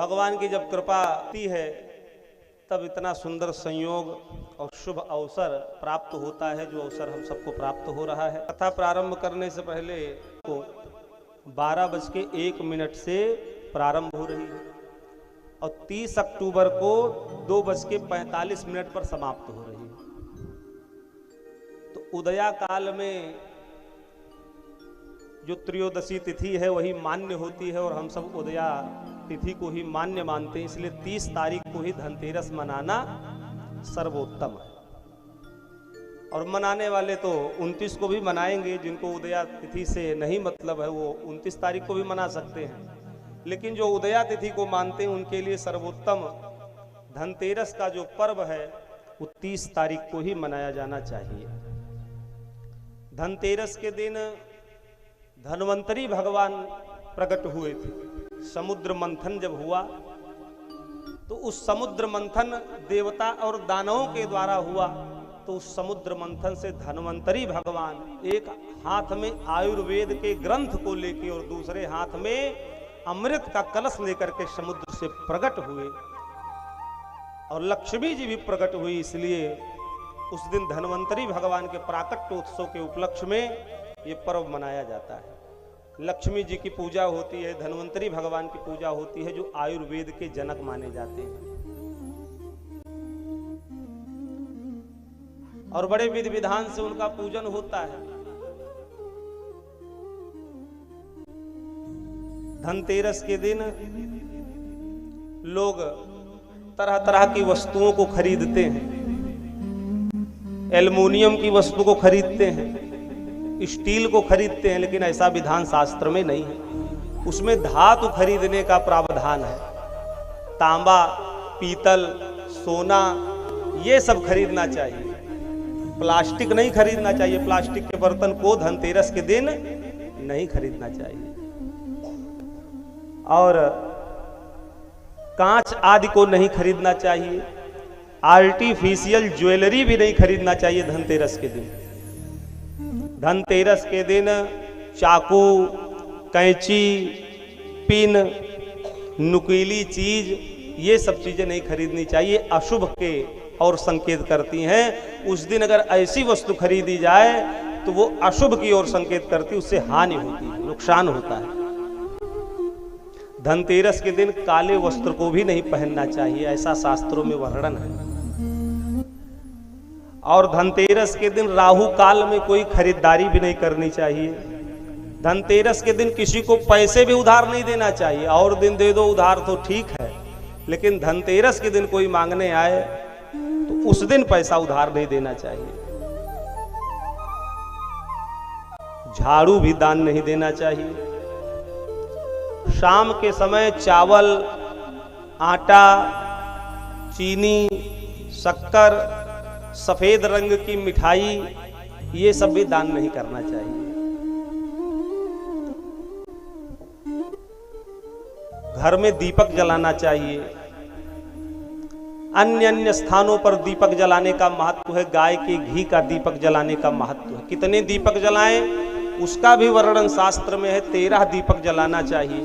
भगवान की जब कृपा आती है तब इतना सुंदर संयोग और शुभ अवसर प्राप्त होता है, जो अवसर हम सबको प्राप्त हो रहा है। कथा प्रारंभ करने से पहले को 12:01 से प्रारंभ हो रही है और 30 अक्टूबर को 2:45 पर समाप्त हो रही है। तो उदया काल में जो त्रयोदशी तिथि है वही मान्य होती है और हम सब उदया तिथि को ही मान्य मानते हैं, इसलिए 30 तारीख को ही धनतेरस मनाना सर्वोत्तम है। और मनाने वाले तो 29 को भी मनाएंगे, जिनको उदया तिथि से नहीं मतलब है वो 29 तारीख को भी मना सकते हैं, लेकिन जो उदया तिथि को मानते हैं उनके लिए सर्वोत्तम धनतेरस का जो पर्व है वो 30 तारीख को ही मनाया जाना चाहिए। धनतेरस के दिन धन्वंतरी भगवान प्रकट हुए थे। समुद्र मंथन जब हुआ तो उस समुद्र मंथन देवता और दानवों के द्वारा हुआ, तो उस समुद्र मंथन से धन्वंतरी भगवान एक हाथ में आयुर्वेद के ग्रंथ को लेकर और दूसरे हाथ में अमृत का कलश लेकर के समुद्र से प्रकट हुए और लक्ष्मी जी भी प्रकट हुई। इसलिए उस दिन धन्वंतरी भगवान के प्राकट्योत्सव के उपलक्ष्य में ये पर्व मनाया जाता है। लक्ष्मी जी की पूजा होती है, धन्वंतरी भगवान की पूजा होती है, जो आयुर्वेद के जनक माने जाते हैं और बड़े विधि विधान से उनका पूजन होता है। धनतेरस के दिन लोग तरह तरह की वस्तुओं को खरीदते हैं, एल्युमिनियम की वस्तु को खरीदते हैं, स्टील को खरीदते हैं, लेकिन ऐसा विधान शास्त्र में नहीं है। उसमें धातु खरीदने का प्रावधान है। तांबा, पीतल, सोना ये सब खरीदना चाहिए, प्लास्टिक नहीं खरीदना चाहिए। प्लास्टिक के बर्तन को धनतेरस के दिन नहीं खरीदना चाहिए और कांच आदि को नहीं खरीदना चाहिए। आर्टिफिशियल ज्वेलरी भी नहीं खरीदना चाहिए धनतेरस के दिन। धनतेरस के दिन चाकू, कैंची, पिन, नुकीली चीज ये सब चीजें नहीं खरीदनी चाहिए, अशुभ के और संकेत करती हैं। उस दिन अगर ऐसी वस्तु खरीदी जाए तो वो अशुभ की ओर संकेत करती है, उससे हानि होती है, नुकसान होता है। धनतेरस के दिन काले वस्त्र को भी नहीं पहनना चाहिए, ऐसा शास्त्रों में वर्णन है। और धनतेरस के दिन राहु काल में कोई खरीदारी भी नहीं करनी चाहिए। धनतेरस के दिन किसी को पैसे भी उधार नहीं देना चाहिए। और दिन दे दो उधार तो ठीक है, लेकिन धनतेरस के दिन कोई मांगने आए तो उस दिन पैसा उधार नहीं देना चाहिए। झाड़ू भी दान नहीं देना चाहिए। शाम के समय चावल, आटा, चीनी, शक्कर, सफेद रंग की मिठाई ये सब भी दान नहीं करना चाहिए। घर में दीपक जलाना चाहिए। अन्य अन्य स्थानों पर दीपक जलाने का महत्व है, गाय के घी का दीपक जलाने का महत्व है। कितने दीपक जलाएं उसका भी वर्णन शास्त्र में है, 13 दीपक जलाना चाहिए।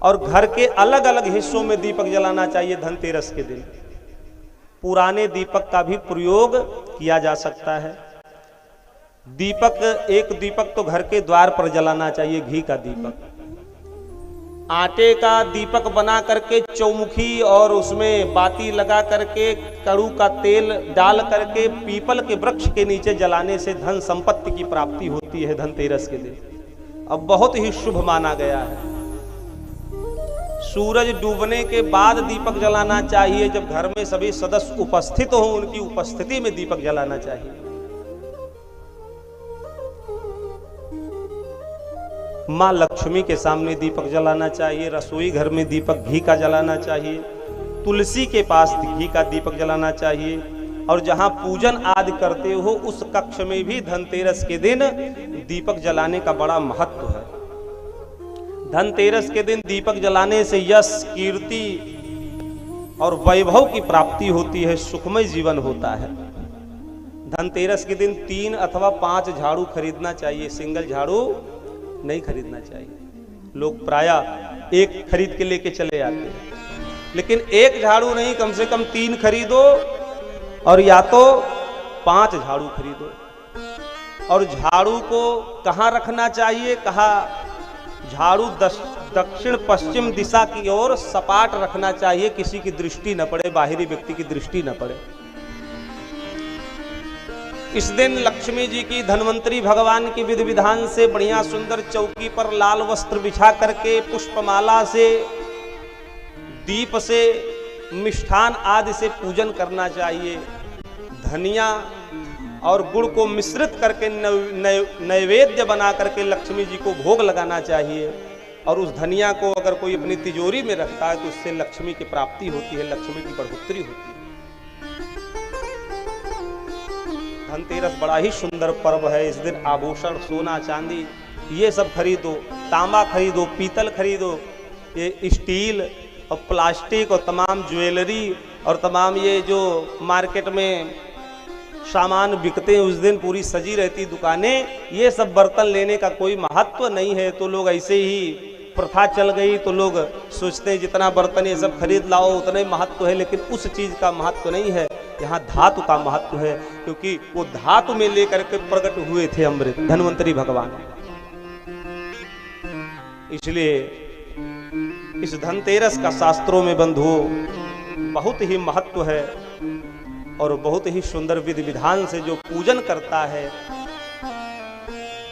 और घर के अलग अलग हिस्सों में दीपक जलाना चाहिए धनतेरस के दिन। पुराने दीपक का भी प्रयोग किया जा सकता है। दीपक, एक दीपक तो घर के द्वार पर जलाना चाहिए, घी का दीपक। आटे का दीपक बना करके चौमुखी और उसमें बाती लगा करके कड़ू का तेल डाल करके पीपल के वृक्ष के नीचे जलाने से धन संपत्ति की प्राप्ति होती है धनतेरस के दिन। अब बहुत ही शुभ माना गया है। सूरज डूबने के बाद दीपक जलाना चाहिए, जब घर में सभी सदस्य उपस्थित हों उनकी उपस्थिति में दीपक जलाना चाहिए। मां लक्ष्मी के सामने दीपक जलाना चाहिए। रसोई घर में दीपक घी का जलाना चाहिए। तुलसी के पास घी का दीपक जलाना चाहिए। और जहां पूजन आदि करते हो उस कक्ष में भी धनतेरस के दिन दीपक जलाने का बड़ा महत्व है। धनतेरस के दिन दीपक जलाने से यश, कीर्ति और वैभव की प्राप्ति होती है, सुखमय जीवन होता है। धनतेरस के दिन 3 अथवा 5 झाड़ू खरीदना चाहिए, सिंगल झाड़ू नहीं खरीदना चाहिए। लोग प्रायः एक खरीद के लेके चले आते हैं, लेकिन एक झाड़ू नहीं, कम से कम 3 खरीदो और या तो 5 झाड़ू खरीदो। और झाड़ू को कहाँ रखना चाहिए? कहा झाड़ू दक्षिण पश्चिम दिशा की ओर सपाट रखना चाहिए, किसी की दृष्टि न पड़े, बाहरी व्यक्ति की दृष्टि न पड़े। इस दिन लक्ष्मी जी की धन्वंतरी भगवान की विधि विधान से बढ़िया सुंदर चौकी पर लाल वस्त्र बिछा करके पुष्पमाला से, दीप से, मिष्ठान आदि से पूजन करना चाहिए। धनिया और गुड़ को मिश्रित करके नैवेद्य बना करके लक्ष्मी जी को भोग लगाना चाहिए। और उस धनिया को अगर कोई अपनी तिजोरी में रखता है तो उससे लक्ष्मी की प्राप्ति होती है, लक्ष्मी की बढ़ोतरी होती है। धनतेरस बड़ा ही सुंदर पर्व है। इस दिन आभूषण, सोना चांदी ये सब खरीदो, तांबा खरीदो, पीतल खरीदो, ये स्टील और प्लास्टिक और तमाम ज्वेलरी और तमाम ये जो मार्केट में सामान बिकते हैं, उस दिन पूरी सजी रहती दुकानें। ये सब बर्तन लेने का कोई महत्व नहीं है, तो लोग ऐसे ही प्रथा चल गई, तो लोग सोचते हैं जितना बर्तन ये सब खरीद लाओ उतना ही महत्व है, लेकिन उस चीज का महत्व नहीं है। यहाँ धातु का महत्व है, क्योंकि वो धातु में लेकर के प्रकट हुए थे अमृत धन्वंतरी भगवान। इसलिए इस धनतेरस का शास्त्रों में बंधुओं बहुत ही महत्व है और बहुत ही सुंदर विधि विधान से जो पूजन करता है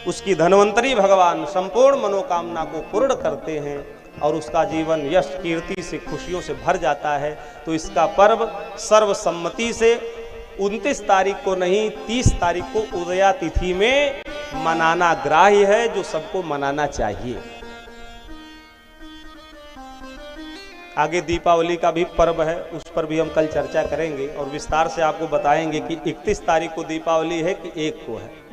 उसकी धन्वंतरी भगवान संपूर्ण मनोकामना को पूर्ण करते हैं और उसका जीवन यश कीर्ति से, खुशियों से भर जाता है। तो इसका पर्व सर्वसम्मति से 29 तारीख को नहीं, 30 तारीख को उदया तिथि में मनाना ग्राह्य है, जो सबको मनाना चाहिए। आगे दीपावली का भी पर्व है, उस पर भी हम कल चर्चा करेंगे और विस्तार से आपको बताएंगे कि 31 तारीख को दीपावली है कि 1 को है।